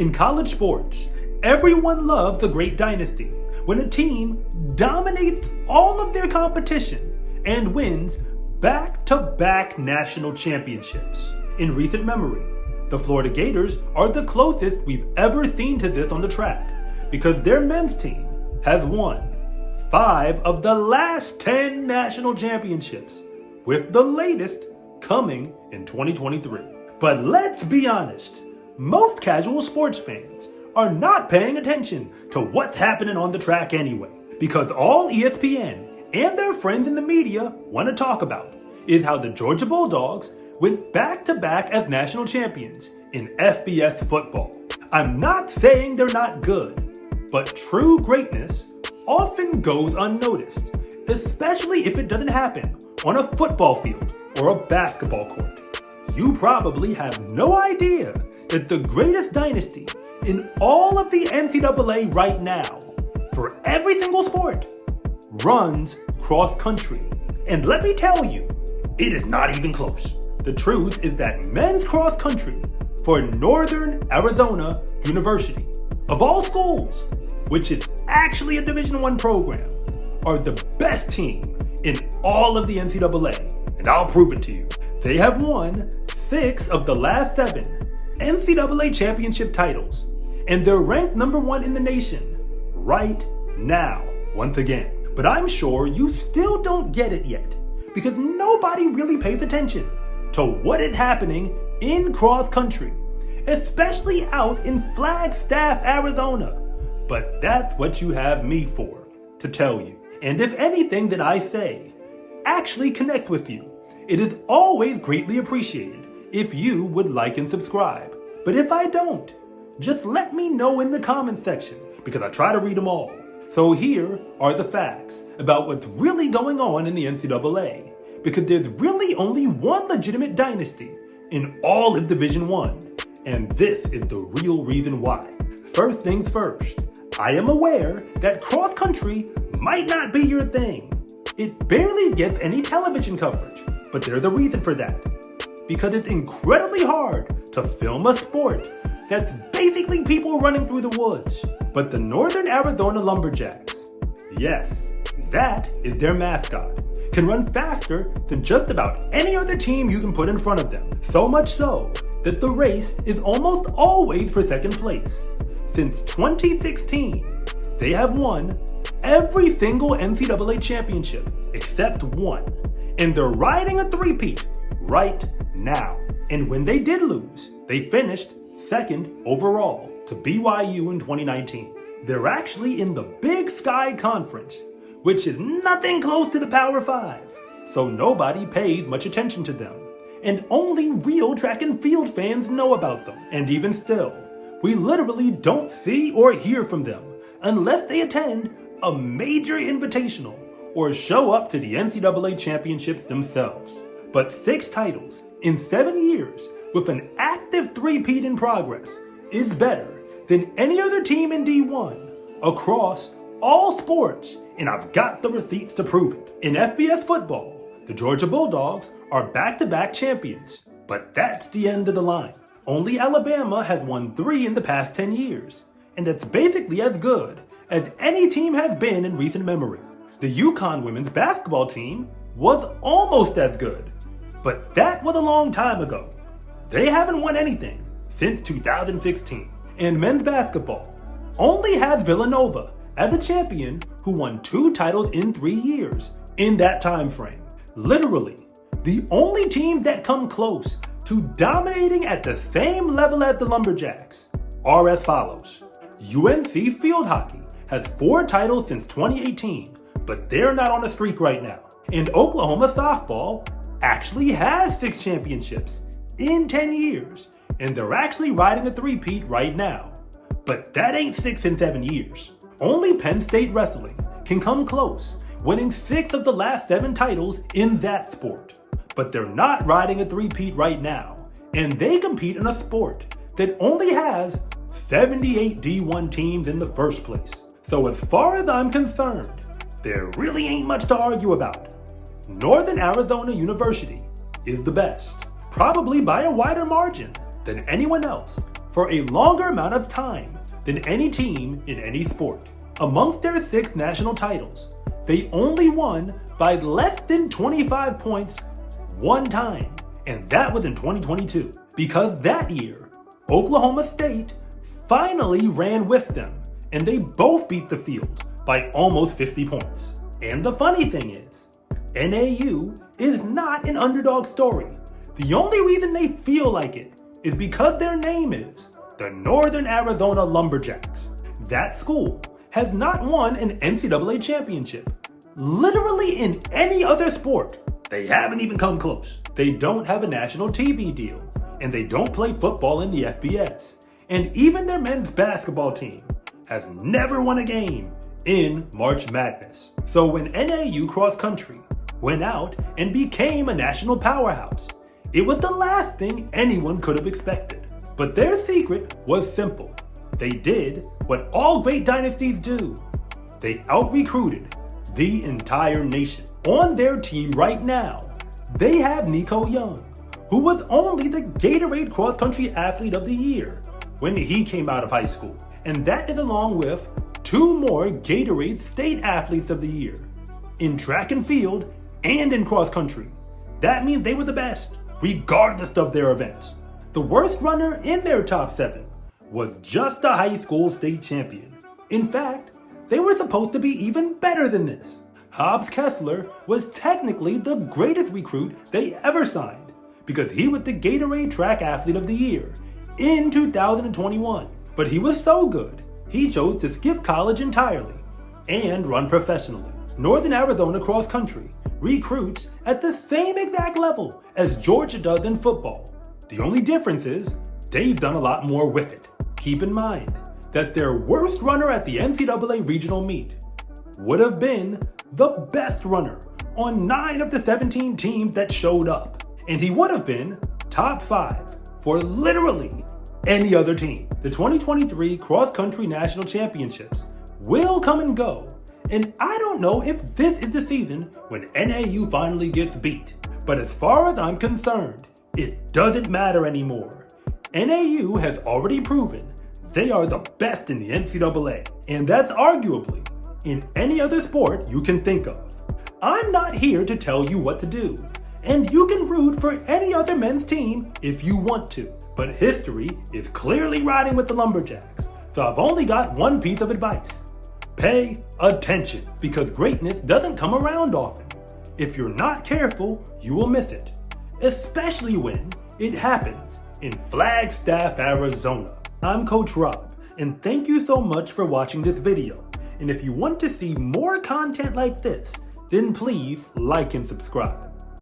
In college sports, everyone loves a great dynasty when a team dominates all of their competition and wins back-to-back national championships. In recent memory, the Florida Gators are the closest we've ever seen to this on the track because their men's team has won 5 of the last 10 national championships, with the latest coming in 2023. But let's be honest, most casual sports fans are not paying attention to what's happening on the track anyway, because all ESPN and their friends in the media want to talk about is how the Georgia Bulldogs went back-to-back as national champions in FBS football. I'm not saying they're not good, but true greatness often goes unnoticed, especially if it doesn't happen on a football field or a basketball court. You probably have no idea that the greatest dynasty in all of the NCAA right now, for every single sport, runs cross country. And let me tell you, it is not even close. The truth is that men's cross country for Northern Arizona University, of all schools, which is actually a Division I program, are the best team in all of the NCAA, and I'll prove it to you. They have won 6 of the last 7 NCAA championship titles, and they're ranked number 1 in the nation right now, once again. But I'm sure you still don't get it yet, because nobody really pays attention to what is happening in cross country, especially out in Flagstaff, Arizona. But that's what you have me for, to tell you. And if anything that I say actually connects with you, it is always greatly appreciated if you would like and subscribe. But if I don't, just let me know in the comment section, because I try to read them all. So here are the facts about what's really going on in the NCAA, because there's really only one legitimate dynasty in all of Division I, and this is the real reason why. First things first, I am aware that cross country might not be your thing. It barely gets any television coverage, but there's a reason for that. Because it's incredibly hard to film a sport that's basically people running through the woods. But the Northern Arizona Lumberjacks, yes, that is their mascot, can run faster than just about any other team you can put in front of them. So much so that the race is almost always for second place. Since 2016, they have won every single NCAA championship except one, and they're riding a three-peat right now. And when they did lose, they finished second overall to BYU in 2019. They're actually in the Big Sky Conference, which is nothing close to the Power 5, so nobody pays much attention to them, and only real track and field fans know about them. And even still, we literally don't see or hear from them unless they attend a major invitational or show up to the NCAA championships themselves. But 6 titles in 7 years with an active three-peat in progress is better than any other team in D1 across all sports, and I've got the receipts to prove it. In FBS football, the Georgia Bulldogs are back-to-back champions, but that's the end of the line. Only Alabama has won 3 in the past 10 years, and that's basically as good as any team has been in recent memory. The UConn women's basketball team was almost as good, but that was a long time ago. They haven't won anything since 2016. And men's basketball only has Villanova as a champion who won 2 titles in 3 years in that time frame. Literally, the only teams that come close to dominating at the same level as the Lumberjacks are as follows. UNC field hockey has 4 titles since 2018, but they're not on a streak right now. And Oklahoma softball actually has 6 championships in 10 years, and they're actually riding a three-peat right now. But that ain't 6 in 7 years. Only Penn State wrestling can come close, winning 6 of the last 7 titles in that sport. But they're not riding a three-peat right now, and they compete in a sport that only has 78 D1 teams in the first place. So as far as I'm concerned, there really ain't much to argue about. Northern Arizona University is the best, probably by a wider margin than anyone else, for a longer amount of time than any team in any sport. Amongst their 6 national titles, they only won by less than 25 points one time, and that was in 2022. Because that year, Oklahoma State finally ran with them, and they both beat the field by almost 50 points. And the funny thing is, NAU is not an underdog story. The only reason they feel like it is because their name is the Northern Arizona Lumberjacks. That school has not won an NCAA championship. Literally in any other sport, they haven't even come close. They don't have a national TV deal, and they don't play football in the FBS. And even their men's basketball team has never won a game in March Madness. So when NAU cross country went out and became a national powerhouse, it was the last thing anyone could have expected. But their secret was simple. They did what all great dynasties do. They out-recruited the entire nation. On their team right now, they have Nico Young, who was only the Gatorade Cross Country Athlete of the Year when he came out of high school. And that is along with 2 more Gatorade State Athletes of the Year in track and field and in cross country. That means they were the best, regardless of their events. The worst runner in their top 7 was just a high school state champion. In fact, they were supposed to be even better than this. Hobbs Kessler was technically the greatest recruit they ever signed because he was the Gatorade Track Athlete of the Year in 2021. But he was so good, he chose to skip college entirely and run professionally. Northern Arizona Cross Country recruits at the same exact level as Georgia does in football. The only difference is they've done a lot more with it. Keep in mind that their worst runner at the NCAA regional meet would have been the best runner on 9 of the 17 teams that showed up. And he would have been top 5 for literally any other team. The 2023 Cross Country National Championships will come and go, and I don't know if this is the season when NAU finally gets beat. But as far as I'm concerned, it doesn't matter anymore. NAU has already proven they are the best in the NCAA, and that's arguably in any other sport you can think of. I'm not here to tell you what to do, and you can root for any other men's team if you want to, but history is clearly riding with the Lumberjacks, so I've only got one piece of advice. Pay attention, because greatness doesn't come around often. If you're not careful, you will miss it, especially when it happens in Flagstaff, Arizona. I'm Coach Rob, and thank you so much for watching this video. And if you want to see more content like this, then please like and subscribe.